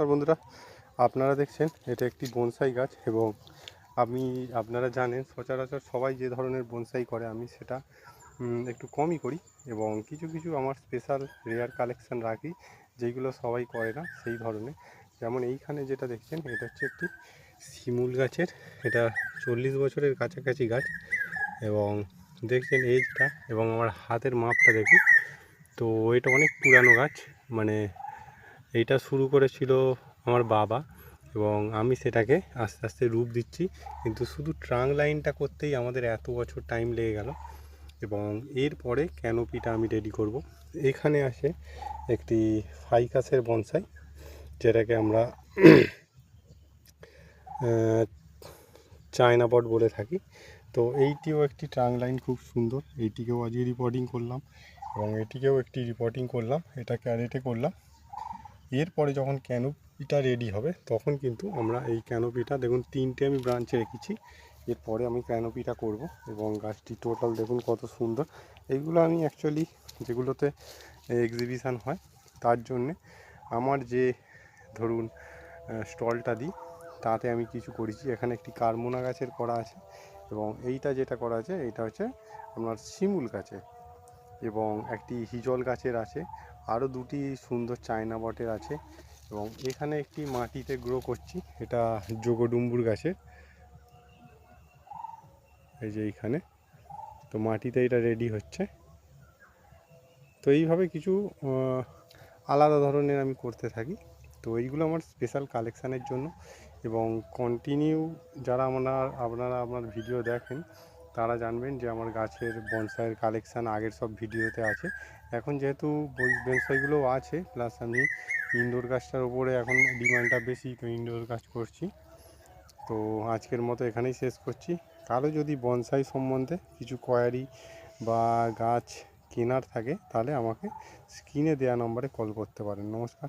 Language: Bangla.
নমস্কার বন্ধুরা, আপনারা দেখছেন এটা একটি বনসাই গাছ এবং আপনারা জানেন সচরাচর সবাই যে ধরনের বনসাই করে আমি সেটা একটু কমই করি এবং কিছু কিছু আমার স্পেশাল রেয়ার কালেকশান রাখি যেগুলো সবাই করে না সেই ধরনের। যেমন এইখানে যেটা দেখছেন এটা হচ্ছে একটি শিমুল গাছের, এটা 40 বছরের কাছাকাছি গাছ এবং দেখছেন এজটা এবং আমার হাতের মাপটা দেখুন। তো এটা অনেক পুরানো গাছ, মানে এইটা শুরু করেছিল আমার বাবা এবং আমি সেটাকে আস্তে আস্তে রূপ দিচ্ছি, কিন্তু শুধু ট্রাঙ্ক লাইনটা করতেই আমাদের এত বছর টাইম লেগে গেল এবং এরপরে ক্যানোপিটা আমি রেডি করব। এখানে আসে একটি ফাইকাসের বনসাই, যেটাকে আমরা চায়না বট বলে থাকি। তো এইটিও একটি ট্রাঙ্ক লাইন, খুব সুন্দর। এইটিকেও আজকে রিপোর্টিং করলাম এবং এটিকেও একটি রিপোর্টিং করলাম, এটা ক্যারেটে করলাম। এরপরে যখন ক্যানোপিটা রেডি হবে তখন কিন্তু আমরা এই ক্যানোপিটা দেখুন 3টে আমি ব্রাঞ্চে রেখেছি, এরপরে আমি ক্যানোপিটা করব এবং গাছটি টোটাল দেখুন কত সুন্দর। এইগুলো আমি অ্যাকচুয়ালি যেগুলোতে এক্সিবিশান হয় তার জন্যে আমার যে ধরুন স্টলটা দিই তাতে আমি কিছু করেছি। এখানে একটি কারমোনা গাছের করা আছে এবং এইটা যেটা করা আছে এইটা হচ্ছে আপনার শিমুল গাছের এবং একটি হিজল গাছের আছে, আরও দুটি সুন্দর চায়না বটের আছে এবং এখানে একটি মাটিতে গ্রো করছি, এটা যোগডুম্বুর গাছের, এই যে এইখানে। তো মাটিতে এটা রেডি হচ্ছে। তো এইভাবে কিছু আলাদা ধরনের আমি করতে থাকি। তো এইগুলো আমার স্পেশাল কালেকশানের জন্য এবং কন্টিনিউ যারা আপনার ভিডিও দেখেন তারা জানবেন যে আমার গাছের বনসাইয়ের কালেকশান আগের সব ভিডিওতে আছে। এখন যেহেতু বনসাইগুলোও আছে, প্লাস আমি ইনডোর গাছটার ওপরে এখন ডিমান্ডটা বেশি, তো ইনডোর গাছ করছি। তো আজকের মতো এখানেই শেষ করছি। কারো যদি বনসাই সম্বন্ধে কিছু কোয়ারি বা গাছ কেনার থাকে তাহলে আমাকে স্ক্রিনে দেওয়া নম্বরে কল করতে পারেন। নমস্কার।